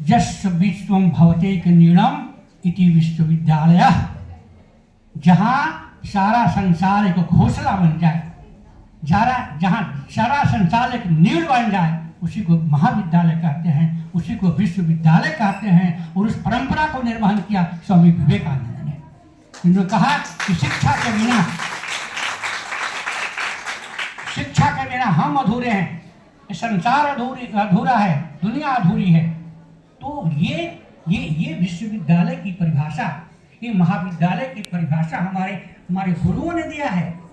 यस्य विश्वम भवतेक नीड़म इति विश्वविद्यालय, जहाँ सारा संसार एक घोंसला बन जाए, जहाँ सारा संसार एक नीड़ बन जाए, उसी को महाविद्यालय कहते हैं, उसी को विश्वविद्यालय कहते हैं। और उस परंपरा को निर्वहन किया स्वामी विवेकानंद ने। उन्होंने कहा कि शिक्षा के बिना हम अधूरे हैं, संसार अधूरा है, दुनिया अधूरी है। तो ये विश्वविद्यालय की परिभाषा, ये महाविद्यालय की परिभाषा हमारे गुरुओं ने दिया है।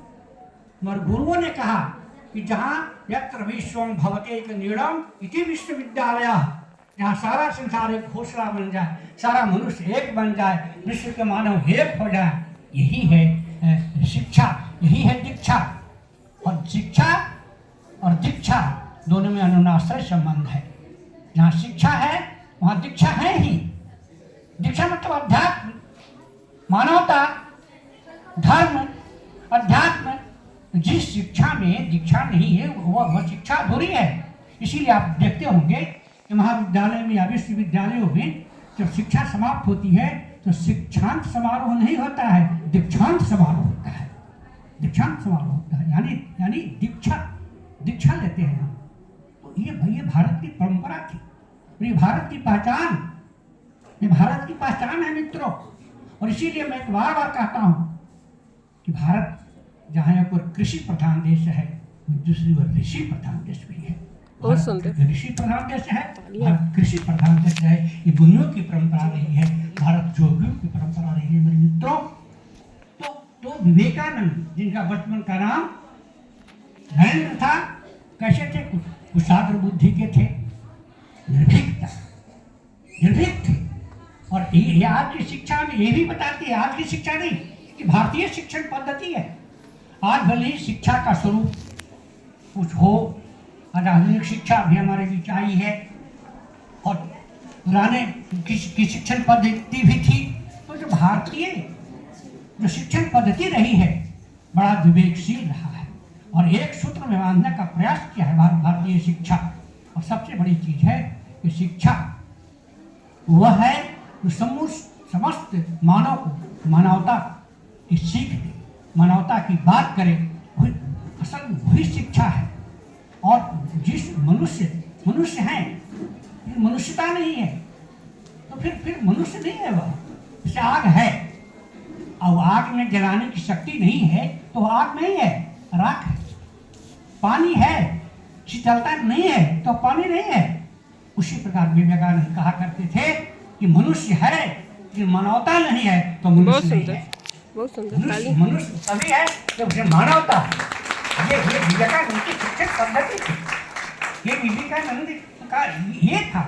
हमारे गुरुओं ने कहा कि जहाँ यत्र विश्वम भवतेक नीड़म इति विश्वविद्यालय, जहाँ सारा संसार एक घोंसला बन जाए, सारा मनुष्य एक बन जाए, विश्व के मानव एक हो जाए, यही है शिक्षा, यही है दीक्षा। और शिक्षा और दीक्षा दोनों में अनुनाश्रय संबंध है। जहाँ शिक्षा है वहाँ दीक्षा है ही। दीक्षा मतलब अध्यात्म, मानवता, धर्म, अध्यात्म। जिस शिक्षा में दीक्षा नहीं है वह शिक्षा अधूरी है। इसीलिए आप देखते होंगे कि महाविद्यालय में या विश्वविद्यालयों में जब शिक्षा समाप्त होती है तो शिक्षांत समारोह नहीं होता है, दीक्षांत समारोह होता है। दीक्षांत समारोह होता है यानी दीक्षा लेते हैं हम। तो ये भारत की परंपरा थी, ये भारत की पहचान, ये भारत की पहचान है मित्रों। और इसीलिए मैं बार बार कहता हूँ कि भारत जहाँ एक और कृषि प्रधान देश है, दूसरी ओर ऋषि प्रधान देश भी है। ऋषि प्रधान देश है, भारत कृषि प्रधान देश है। ये मुनियों की परंपरा रही है, भारत जोगियों की परंपरा रही है मेरे मित्रों। तो विवेकानंद, जिनका बचपन का नाम धैर्य था, कैसे थे? कुशाग्र बुद्धि के थे, निर्भीक थे। और ये आज की शिक्षा में ये भी बताती है, आज की शिक्षा नहीं कि भारतीय शिक्षण पद्धति है। आज भले ही शिक्षा का स्वरूप कुछ हो, आज आधुनिक शिक्षा भी हमारे बीच आई है और पुराने की शिक्षण पद्धति भी थी। तो जो भारतीय जो शिक्षण पद्धति रही है बड़ा विवेकशील रहा है और एक सूत्र में बांधने का प्रयास किया है भारतीय शिक्षा। और सबसे बड़ी चीज है कि शिक्षा वह है जो समस्त मानव को मानवता की सीख दे, मानवता की बात करे, असल वही शिक्षा है। और जिस मनुष्य है, मनुष्यता नहीं है तो फिर मनुष्य नहीं है वह। जैसे आग है, अब आग में जलाने की शक्ति नहीं है तो आग नहीं है, राख है। पानी है, शीतलता नहीं है तो पानी नहीं है। उसी प्रकार विवेकानंद कहा करते थे कि मनुष्य है लेकिन मानवता नहीं है तो मनुष्य नहीं है। बहुत सुंदर। मनुष्य तभी है जब उसे मानवता है। ये विवेकानंद की शिक्षण पद्धति थी, ये विवेकानंद का ये था।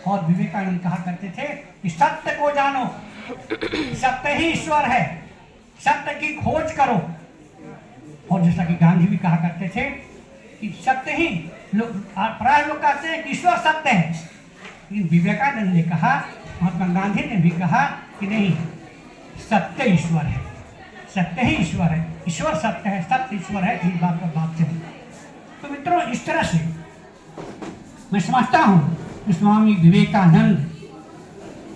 और विवेकानंद कहा करते थे कि सत्य को जानो, सत्य ही ईश्वर है, सत्य की खोज करो। और जैसा कि गांधी भी कहा करते थे कि सत्य ही, प्राय लोग कहते हैं कि ईश्वर सत्य है, लेकिन विवेकानंद ने कहा, महात्मा गांधी ने भी कहा कि नहीं, सत्य ईश्वर है, सत्य ही ईश्वर है, ईश्वर सत्य है, सत्य ईश्वर है। इस बात पर बात चली। तो मित्रों, इस तरह से मैं समझता हूँ कि स्वामी विवेकानंद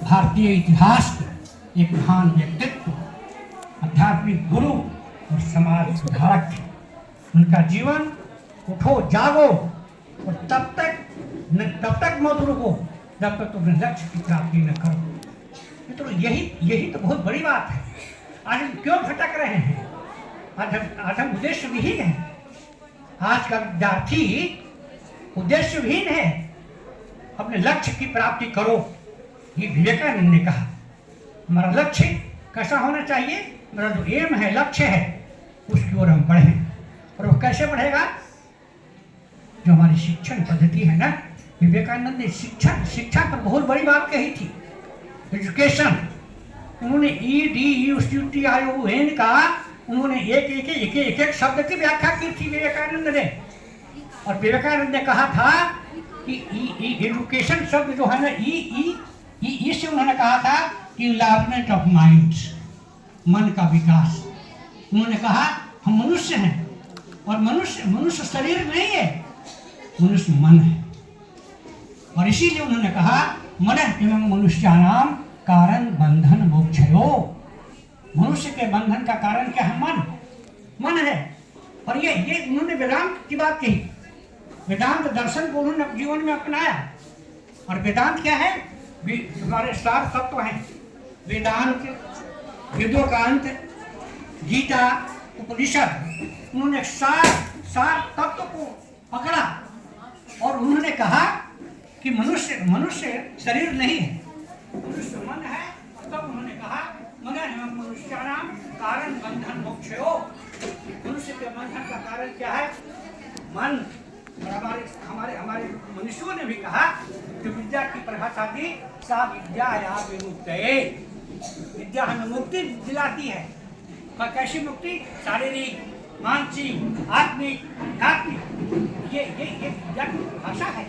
भारतीय इतिहास के एक महान व्यक्तित्व, आध्यात्मिक गुरु और समाज सुधारक थे। उनका जीवन उठो जागो और तब तक मत रुको जब तक तुम लक्ष्य की प्राप्ति न करो। मित्रों, यही तो बहुत बड़ी बात है। आज हम क्यों भटक रहे हैं? आज हम उद्देश्य विहीन हैं। आज का विद्यार्थी उद्देश्य विहीन है। अपने लक्ष्य की प्राप्ति करो, ये विवेकानंद ने कहा। हमारा लक्ष्य कैसा होना चाहिए? मेरा जो एम है, लक्ष्य है, उसकी ओर हम बढ़ें। और वो कैसे बढ़ेगा? जो हमारी शिक्षण पद्धति है ना, विवेकानंद ने शिक्षा पर बहुत बड़ी बात कही थी। एजुकेशन, उन्होंने EDUCTION का उन्होंने एक शब्द की व्याख्या की थी विवेकानंद ने। और विवेकानंद ने कहा था कि एजुकेशन शब्द जो है ना, ई से उन्होंने कहा था कि इन्लार्जमेंट ऑफ माइंड, मन का विकास। उन्होंने कहा हम मनुष्य हैं और मनुष्य शरीर नहीं है, मनुष्य मन है। और इसीलिए उन्होंने कहा मन एवं मनुष्याणाम कारण बंधन मोक्षयो। मनुष्य के बंधन का कारण क्या है? मन है। और ये उन्होंने वेदांत की बात कही, वेदांत दर्शन को उन्होंने जीवन में अपनाया। और वेदांत क्या है? हमारे सार तत्व हैं, वेदांत, वेदों का अंत, गीता, उपनिषद। उन्होंने सार तत्व को पकड़ा और उन्होंने कहा कि मनुष्य शरीर नहीं है, मनुष्य मन है। तब उन्होंने कहा मन एवं मनुष्याणाम कारण बंधन मोक्षयो। मनुष्य के बंधन का कारण क्या है? मन। और हमारे मनुष्यों ने भी कहा कि विद्या की परिभाषा दी, सा विद्या या विमुक्तये। विद्या हमें मुक्ति दिलाती है। और कैसी मुक्ति? शारीरिक, मानसिक, आत्मिक। ये विद्या की भाषा है।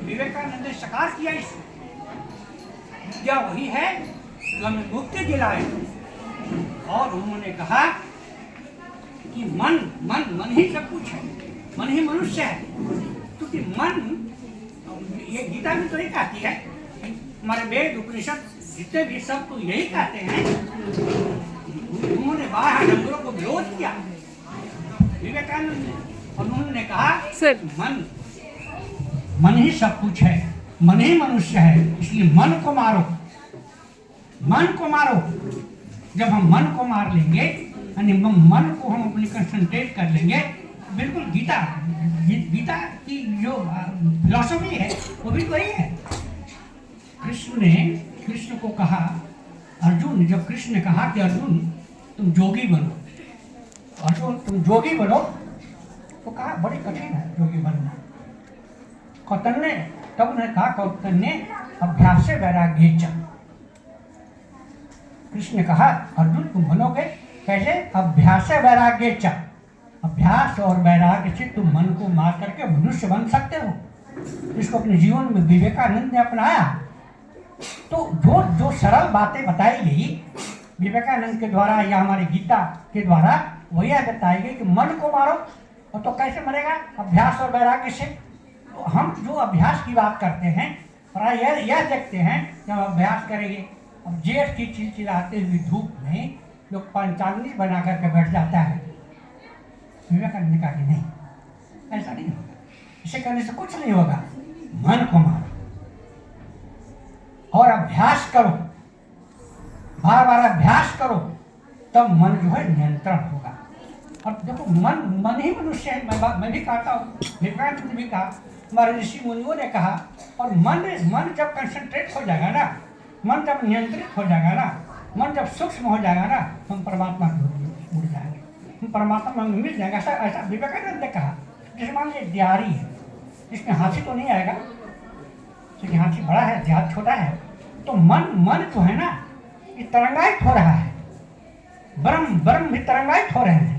विवेकानंद ने साकार किया इस विद्या वही है जो हमें मुक्ति दिलाए। और उन्होंने कहा कि मन ही सब कुछ है, मन ही मनुष्य है। क्योंकि मन, ये गीता भी तो यही कहती है, हमारे वेद उपनिषद जितने भी सब तो यही कहते हैं। उन्होंने बाहर डंगरों को विरोध किया विवेकानंद ने, और उन्होंने कहा मन ही सब कुछ है, मन ही मनुष्य है, इसलिए मन को मारो, मन को मारो। जब हम मन को मार लेंगे, यानी मन को हम अपनी कंसंट्रेट कर लेंगे, बिल्कुल गीता की जो फिलॉसफी है वो भी वही है। कृष्ण को कहा, अर्जुन, जब कृष्ण ने कहा कि अर्जुन तुम जोगी बनो, अर्जुन तुम जोगी बनो, तो कहा बड़ी कठिन है जोगी बनना। कौतन ने तब उन्होंने कहा, कौतन ने अभ्यास से वैराग्य च। कृष्ण ने कहा अर्जुन तुम बनोगे कैसे? अभ्यास से वैराग्य च। अभ्यास और वैराग्य से तुम मन को मार करके मनुष्य बन सकते हो। इसको अपने जीवन में विवेकानंद ने अपनाया। तो जो सरल बातें बताई गई विवेकानंद के द्वारा या हमारी गीता के द्वारा, वही बताई गई कि मन को मारो। और तो कैसे मरेगा? अभ्यास और वैराग्य से। तो हम जो अभ्यास की बात करते हैं, और यह देखते हैं जब अभ्यास करेंगे, अब जेठ की चिलचिलाते हुई धूप में लोग पंचांगनी बना करके बैठ जाता है। विवेकानंद ने कहा कि नहीं, ऐसा नहीं होगा, इसे करने से कुछ नहीं होगा। मन को मारो और अभ्यास करो, बार बार अभ्यास करो, तब मन जो है नियंत्रण होगा। और देखो मन ही मनुष्य है। मैं भी कहता हूँ, विवेकानंद ने भी कहा, हमारे ऋषि मुनियों ने कहा। और मन जब कंसंट्रेट हो जाएगा ना, मन जब नियंत्रित हो जाएगा ना, मन जब सूक्ष्म हो जाएगा ना, हम परमात्मा की ओर उड़ जाएंगे, हम परमात्मा में मिल जाएगा। ऐसा विवेकानंद ने कहा। जैसे मान लीजिए दियारी है, इसमें हाथी तो नहीं आएगा क्योंकि हाथी बड़ा है, देहात छोटा है। तो मन जो है ना, ये तरंगायित हो रहा है, ब्रह्म भी तरंगायित हो रहे हैं।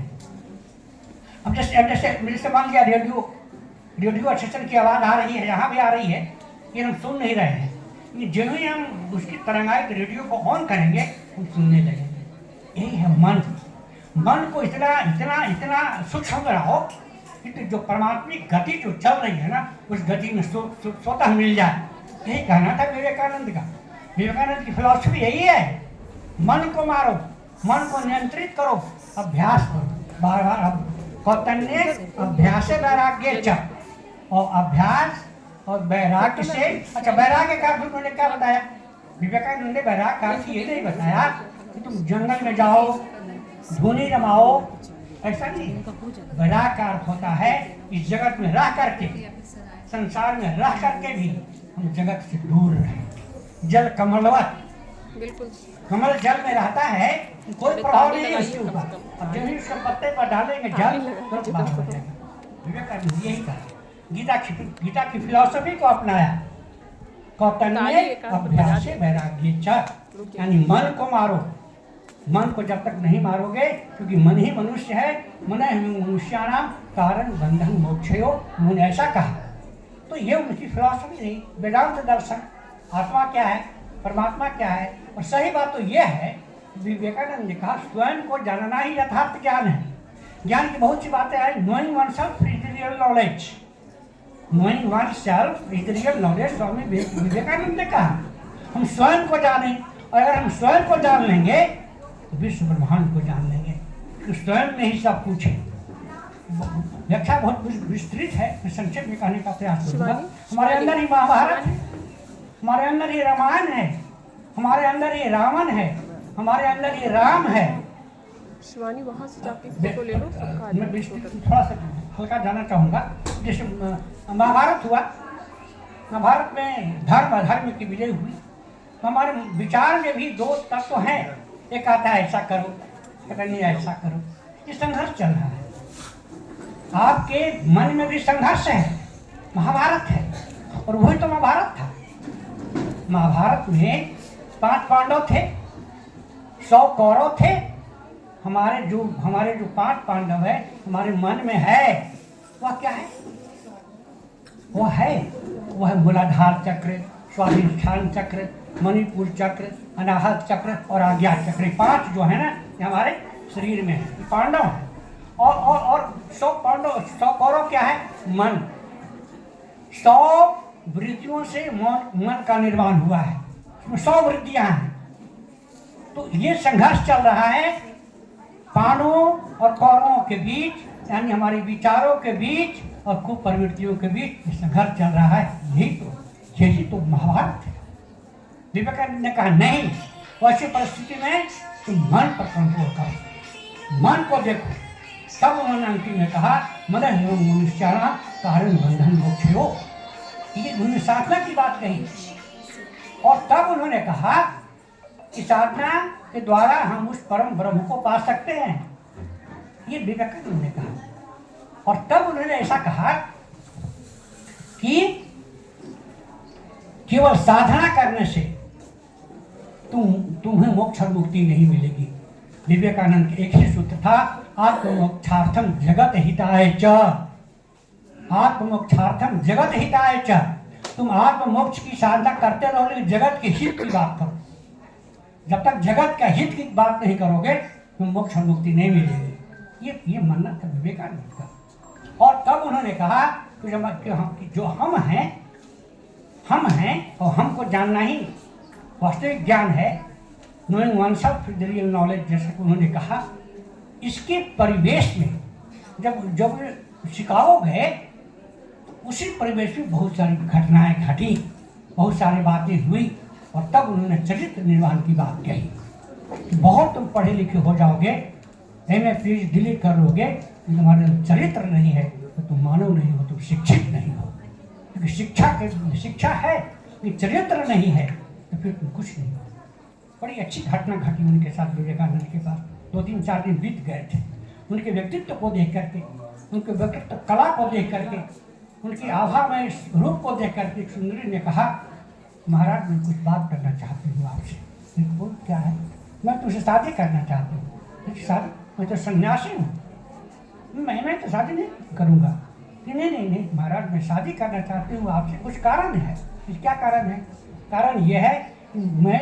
अब जैसे मान लिया रेडियो स्टेशन की आवाज़ आ रही है, यहाँ भी आ रही है, ये हम सुन नहीं रहे हैं। जब ही हम उसकी तरंगायित रेडियो को ऑन करेंगे, हम सुनने लगेंगे। यही है मन को इतना सूक्ष्म बनाओ कि जो परमात्मिक गति जो चल रही है ना, उस गति में स्वतः मिल जाए। यही कहना था विवेकानंद का। विवेकानंद की फिलॉसफी यही है, मन को मारो, मन को नियंत्रित करो, अभ्यास करो बार बार। कौतन ने अभ्यास वैराग्य च, और अभ्यास और वैराग्य से, अच्छा वैराग्य का उन्होंने क्या बताया? विवेकानंद ने वैराग्य का ये नहीं बताया कि तुम जंगल में जाओ, धुनी रमाओ, ऐसा नहीं। वैराग्य का अर्थ होता है इस जगत में रह करके, संसार में रह करके भी हम जगत से दूर रहें। जल कमलवत, बिल्कुल कमल जल में रहता है, कोई प्रभाव नहीं है उसके ऊपर। अब जब भी उसके पत्ते पर डालेंगे जल, तो बाहर हो जाएगा। विवेकानंद यही कहा, गीता की फिलॉसफी को अपनाया। कौतन ने अभ्यास से वैराग्य च, यानी मन को मारो। मन को जब तक नहीं मारोगे, क्योंकि मन ही मनुष्य है, मन मनुष्याणाम कारण बंधन मोक्षयो, उन्होंने ऐसा कहा। तो ये उनकी फिलॉसफी नहीं, वेदांत दर्शन। आत्मा क्या है, परमात्मा क्या है। और सही बात तो यह है, विवेकानंद ने कहा स्वयं को जानना ही यथार्थ ज्ञान है। ज्ञान की बहुत सी बातें आई, knowing oneself is real knowledge. Knowing oneself is the real knowledge, Swami Vivekananda ने कहा। हम स्वयं को जानें, और अगर हम स्वयं को जान लेंगे तो विश्व ब्रह्मांड को जान लेंगे, तो स्वयं में ही सब कुछ है। व्याख्या बहुत विस्तृत है, मैं संक्षेप में कहने का प्रयास करूंगा। हमारे अंदर ही महाभारत है, हमारे अंदर ही रामायण है, हमारे अंदर ही रावण है, हमारे अंदर ही राम है। शिवानी वहाँ से जाके फोटो ले लो। मैं थोड़ा सा हल्का जाना चाहूँगा। जैसे महाभारत हुआ, महाभारत में धर्म अधर्म की विजय हुई, तो हमारे विचार में भी दो तत्व हैं। एक आता है ऐसा करो, एक नहीं ऐसा करो। ये संघर्ष चल रहा है, आपके मन में भी संघर्ष है। महाभारत है, और वही तो महाभारत था। महाभारत में 5 पांडव थे, 100 कौरव थे। हमारे जो 5 पांडव है, हमारे मन में है, वह क्या है? वह है मूलाधार चक्र, स्वाधिष्ठान चक्र, मणिपुर चक्र, अनाहत चक्र और आज्ञा चक्र। 5 जो है ना, ये हमारे शरीर में है, पांडव है। और 100 पांडव, 100 कौरव क्या है? मन। 100 वृत्तियों से मन का निर्माण हुआ है, उसमें 100 वृत्तियां हैं। तो ये संघर्ष चल रहा है पांडवों और कौरवों के बीच, यानी हमारे विचारों के बीच और कुप्रवृत्तियों के बीच ये संघर्ष चल रहा है। यही तो महाभारत है। विवेकानंद ने कहा नहीं, वैसी परिस्थिति में तुम मन पर कंट्रोल करो, मन को देखो। तब उन्होंने अंतिम में कहा मदन मनुष्याणा कारण बंधन मोक्षो, ये उन्होंने साधना की बात कही। और तब उन्होंने कहा कि साधना के द्वारा हम उस परम ब्रह्म को पा सकते हैं, ये विवेकानंद ने कहा। और तब उन्होंने ऐसा कहा कि केवल साधना करने से तुम्हें मोक्ष और मुक्ति नहीं मिलेगी। विवेकानंद के एक ही सूत्र था, आत्ममोक्षार्थम जगत हिताय च, आत्ममोक्षार्थम जगत हिताय च। तुम आत्ममोक्ष की साधना करते रहो, लेकिन जगत के हित की बात करो। जब तक जगत का हित की बात नहीं करोगे, तुम मोक्ष और मुक्ति नहीं मिलेगी। ये मानना था विवेकानंद का। और तब उन्होंने कहा कि जो हम हैं और हमको जानना ही वास्तविक ज्ञान है। Knowing oneself is the real knowledge, जैसे कि उन्होंने कहा। इसके परिवेश में जब शिकागो गए, तो उसी परिवेश में बहुत सारी घटनाएं घटी, बहुत सारी बातें हुई। और तब उन्होंने चरित्र निर्माण की बात कही। बहुत तुम पढ़े लिखे हो जाओगे, MA PhD डिलीट कर लोगे, तुम्हारे चरित्र नहीं है तो तुम मानव नहीं हो, तुम शिक्षित नहीं हो। क्योंकि शिक्षा है, ये चरित्र नहीं है तो फिर तुम कुछ नहीं हो। बड़ी अच्छी घटना घटी उनके साथ विवेकानंद के पास। 2-3-4 दिन बीत गए थे। उनके व्यक्तित्व को देख करके, उनके व्यक्तित्व कला को देख करके, उनकी आभामय रूप को देख करके सुंदरी ने कहा, महाराज मैं कुछ बात करना चाहती हूँ आपसे। बोल क्या है? मैं तुमसे शादी करना चाहती हूँ। शादी? मैं तो सन्यासी हूँ, मैं तो शादी नहीं करूँगा। नहीं महाराज, मैं शादी करना चाहती हूँ आपसे, कुछ कारण है। क्या कारण है? कारण यह है कि मैं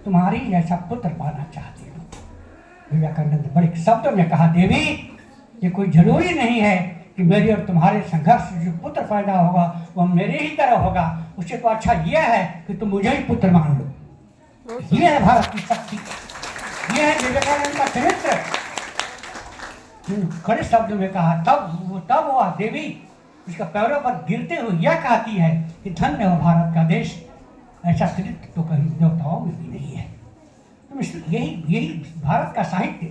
तुम्हारी जैसा पुत्र पाना चाहती हूँ। विवेकानंद ने बड़े शब्दों में कहा, देवी ये कोई जरूरी नहीं है कि मेरे और तुम्हारे संघर्ष से जो पुत्र पैदा होगा वह मेरे ही तरह होगा। उससे तो अच्छा यह है कि तुम मुझे ही पुत्र मान लो। यह है भारत की शक्ति, यह है विवेकानंद का चरित्र। कड़े शब्दों में कहा। तब वह देवी उसका पैरों पर गिरते हुए यह कहती है कि धन्य हो भारत का देश, ऐसा चरित्र तो कहीं देवताओं में भी नहीं है। तो यही भारत का साहित्य,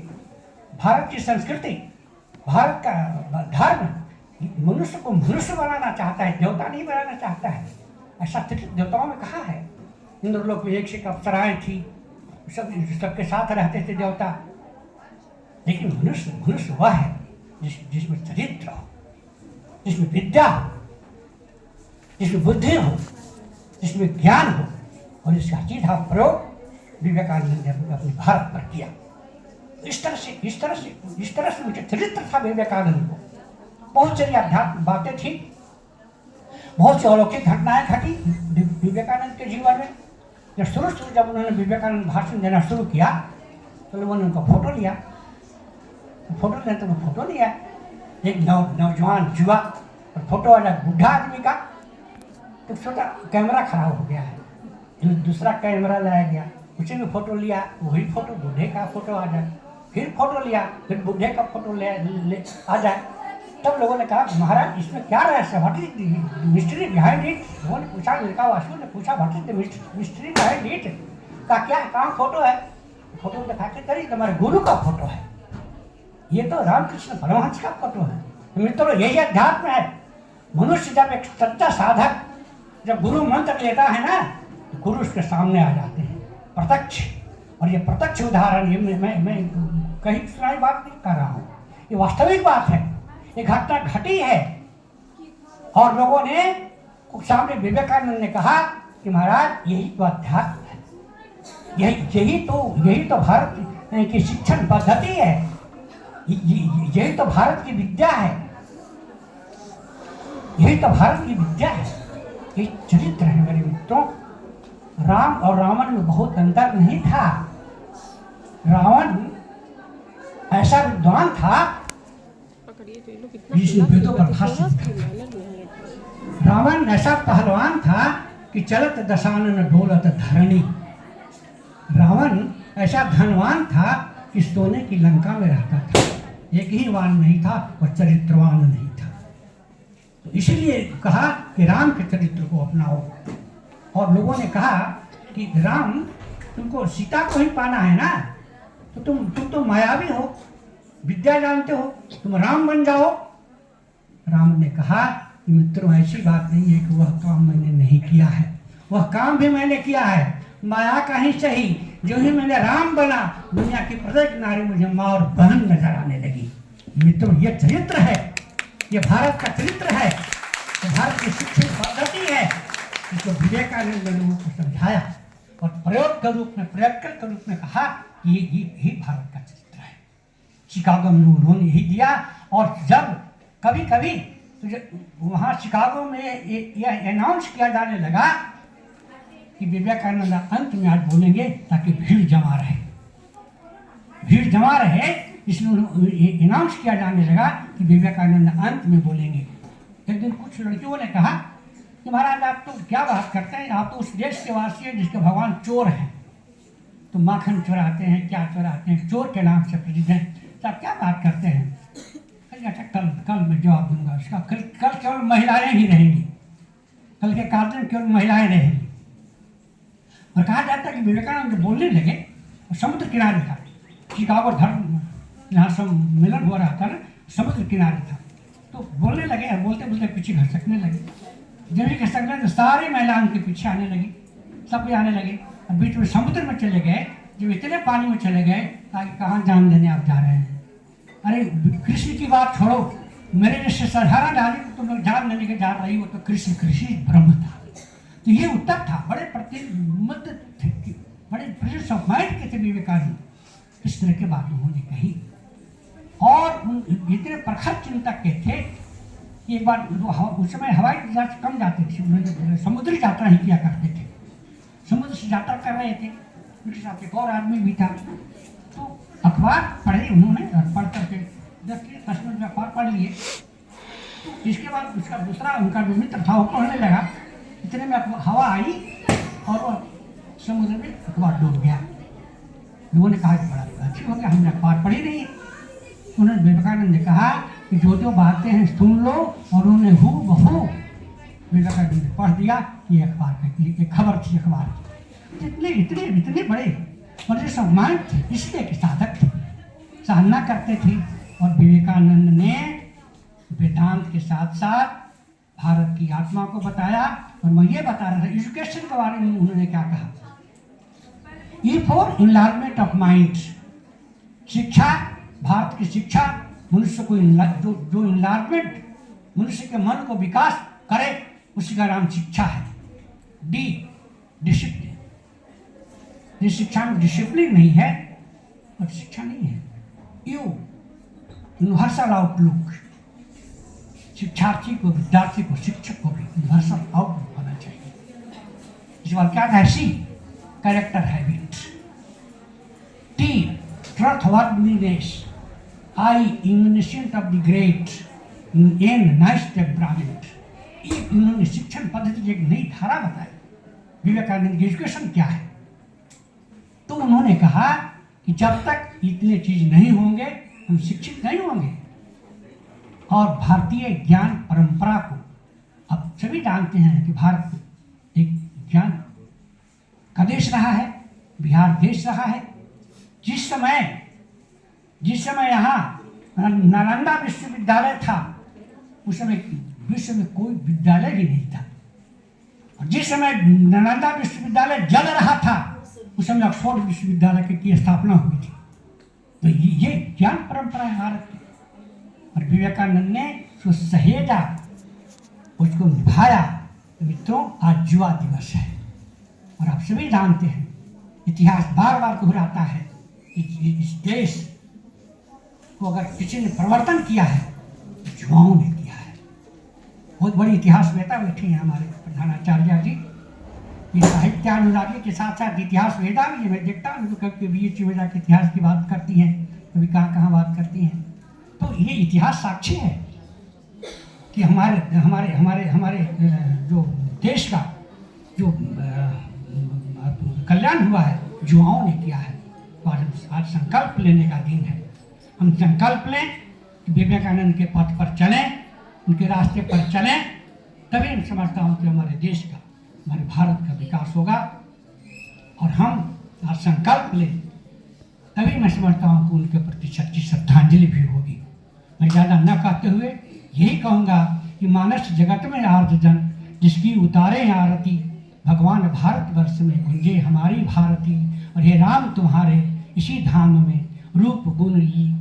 भारत की संस्कृति, भारत का धर्म मनुष्य को मनुष्य बनाना चाहता है, देवता नहीं बनाना चाहता है। ऐसा चरित्र देवताओं में कहा है। इंद्रलोक में एक से एक अप्सराएं थी, सबके साथ रहते थे देवता। लेकिन मनुष्य वह है जिसमें चरित्र हो, जिसमें विद्या हो, जिसमें बुद्धि हो, जिसमें ज्ञान हो। और इसका सीधा प्रयोग विवेकानंद ने अपने भारत पर किया। इस तरह से उनके चरित्र था विवेकानंद को। बहुत सारी आध्यात्मिक बातें थी, बहुत सी अलौकिक घटनाएं घटी विवेकानंद के जीवन में। जब उन्होंने विवेकानंद भाषण देना शुरू किया तो लोगों ने उनका फोटो लिया। फोटो एक नौजवान युवा और फोटो वाला बूढ़ा आदमी का, तो छोटा कैमरा खराब हो गया है, जो दूसरा कैमरा लाया गया, उसी में फोटो लिया, वही फोटो बूढ़े का फोटो आ जाए, फिर फोटो लिया, फिर बूढ़े का फोटो ले आ जाए। तब लोगों ने कहा महाराज इसमें क्या रहस्य, what is mystery behind it. लोगों ने पूछा, लड़का वासु ने पूछा what is the mystery behind it. का क्या कहाँ फोटो है, फोटो दिखा के करी तुम्हारे गुरु का फोटो है, ये तो रामकृष्ण परमहंस का फोटो है। मित्रों यही अध्यात्म है। मनुष्य जब एक सच्चा साधक जब गुरु मंत्र लेता है ना, तो गुरु उसके सामने आ जाते हैं प्रत्यक्ष। और ये प्रत्यक्ष उदाहरण, ये मैं कहीं सुनाई बात नहीं कर रहा हूँ, ये वास्तविक बात है, ये घटना घटी है। और लोगों ने सामने विवेकानंद ने कहा कि महाराज यही तो अध्यात्म है, यही तो भारत की शिक्षण पद्धति है, यही तो भारत की विद्या है, यही तो भारत की विद्या है, ये चरित्र है मेरे मित्रों। राम और रावण में बहुत अंतर नहीं था। रावण ऐसा विद्वान था जिसने वेदों पर भाष्य किया। रावण ऐसा पहलवान था कि चलत दशानन डोलत धरणी। रावण ऐसा धनवान था कि सोने की लंका में रहता था, एक ही वान नहीं था और चरित्रवान नहीं था। तो इसीलिए कहा कि राम के चरित्र को अपनाओ। और लोगों ने कहा कि राम तुमको सीता को ही पाना है ना, तो तुम तो मायावी हो, विद्या जानते हो, तुम राम बन जाओ। राम ने कहा कि मित्रों ऐसी बात नहीं है कि वह काम मैंने नहीं किया है, वह काम भी मैंने किया है, माया का ही सही। जो ही मैंने राम बना, दुनिया की प्रत्येक नारी मुझे माँ और बहन नजर आने लगी। मित्रों ये चरित्र है, ये भारत का चरित्र है, ये भारत की शिक्षण पद्धति है, जिसको विवेकानंद ने लोगों को समझाया और प्रयोग के रूप में, प्रयोगकर के रूप में कहा कि ये भारत का चरित्र है। शिकागो में उन्होंने यही दिया। और जब कभी कभी तो वहाँ शिकागो में यह अनाउंस किया जाने लगा कि विवेकानंद अंत में आज बोलेंगे ताकि भीड़ जमा रहे, भीड़ जमा रहे, इसलिए अनाउंस किया जाने लगा कि विवेकानंद अंत में बोलेंगे। एक दिन कुछ लड़कियों ने कहा कि महाराज आप तो क्या बात करते हैं, आप तो उस देश के वासी हैं जिसके भगवान चोर हैं, तो माखन चुराते हैं, क्या चुराते हैं, चोर के नाम से प्रसिद्ध हैं, तो आप क्या बात करते हैं। अच्छा कल मैं जवाब दूंगा उसका। कल केवल महिलाएं ही रहेंगी, कल के कार्यक्रम केवल महिलाएं रहेंगी। और कहा जाता है कि विवेकानंद बोलने लगे और समुद्र किनारे था, शिकागो धर्म जहाँ सम्मेलन हो रहा था ना, समुद्र किनारे था, तो बोलने लगे, बोलते बोलते पीछे घसकने लगे। जब भी घसकने तो सारी महिलाएं उनके पीछे आने लगी, सब कोई आने लगे। और बीच में समुद्र में चले गए, जब इतने पानी में चले गए ताकि कहाँ जान देने आप जा रहे हैं। अरे कृष्ण की बात छोड़ो, मेरे जैसे साधारण आदमी को तुम लोग जान लेने के जा रही हो, तो कृष्ण ब्रह्म था। तो ये उत्तर था, बड़े प्रतिमत थे, बड़े प्रेजेंस ऑफ माइंड के थे विवेकानंद। इस तरह की बात उन्होंने कही और इतने प्रखर चिंतक के थे कि एक बार उस समय हवाई जहाज कम जाते थे, उन्होंने समुद्री यात्रा ही किया करते थे। समुद्र से यात्रा कर रहे थे, उनके साथ एक और आदमी भी था। तो अखबार पढ़े उन्होंने और पढ़ करके 10 मिनट में अखबार पढ़ लिए। इसके बाद उसका दूसरा उनका जो मित्र था वो पढ़ने लगा, इतने में हवा आई और वो समुद्र में अखबार डूब गया। लोगों ने कहा कि बड़ा अच्छी हो गया, हमने अखबार पढ़ी नहीं। उन्होंने विवेकानंद ने कहा कि जो बातें हैं सुन लो, और उन्होंने हूबहू विवेकानंद ने पढ़ दिया कि ये अखबार का, ये खबर थी अखबार की। इतने बड़े बड़े सम्मान थे, इसलिए कि साधक थे, साधना करते थे। और विवेकानंद ने वेदांत के साथ साथ भारत की आत्मा को बताया। और मैं ये बता रहा था एजुकेशन के बारे में उन्होंने क्या कहा, E for enlargement of mind. शिक्षा, भारत की शिक्षा मनुष्य को जो इनलार्जमेंट, मनुष्य के मन को विकास करे, उसी का नाम शिक्षा है। D discipline. जिस शिक्षा में डिसिप्लिन नहीं है और शिक्षा नहीं है। You universal outlook. शिक्षार्थी को, विद्यार्थी को, शिक्षक को भी यूनिवर्सल आउटलुक होना चाहिए। इस बार क्या था, C character habit. T truthworthiness. I imminent of the great. And nice Brahmin, ये उन्होंने शिक्षण पद्धति की एक नई धारा बताई। विवेकानंद की एजुकेशन क्या है? तो उन्होंने कहा कि जब तक इतने चीज नहीं होंगे हम शिक्षित नहीं होंगे। और भारतीय ज्ञान परंपरा को अब सभी जानते हैं कि भारत एक ज्ञान का देश रहा है, बिहार देश रहा है। जिस समय यहाँ नालंदा विश्वविद्यालय था, उस समय विश्व में कोई विद्यालय भी नहीं था। और जिस समय नालंदा विश्वविद्यालय जल रहा था, उस समय ऑक्सफोर्ड विश्वविद्यालय की स्थापना हुई थी। तो ये ज्ञान परंपरा है भारत की। और विवेकानंद ने जो सहेजा, उसको निभाया। तो मित्रों, आज युवा दिवस है और आप सभी जानते हैं, इतिहास बार बार दोहराता है कि इस देश को अगर किसी ने परिवर्तन किया है तो युवाओं ने किया है। बहुत बड़ी इतिहास वेता बैठे हैं हमारे प्रधानाचार्य जी। ये साहित्यानुरागी के साथ साथ इतिहास वेदा भी है। मैं देखता हूँ कभी कभी चीजा के इतिहास की बात करती हैं, कभी कहाँ बात करती हैं। तो ये इतिहास साक्षी है कि हमारे जो देश का जो कल्याण हुआ है युवाओं ने किया है। तो आज संकल्प लेने का दिन है। हम संकल्प लें कि विवेकानंद के पथ पर चलें, उनके रास्ते पर चलें, तभी मैं समझता हूँ कि हमारे देश का, हमारे भारत का विकास होगा। और हम आज संकल्प लें, तभी मैं समझता हूँ कि उनके प्रति सच्ची श्रद्धांजलि भी होगी। मैं ज़्यादा न कहते हुए यही कहूँगा कि मानस जगत में आर्ज जन, जिसकी उतारे आरती, भगवान भारतवर्ष में गुंजे हमारी भारती। और हे राम तुम्हारे इसी धाम में रूप गुण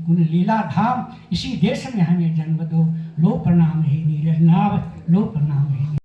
लीला धाम, इसी देश में हमें जन्म दो। लो प्रणाम हे नीरज नाभ, लो प्रणाम हे।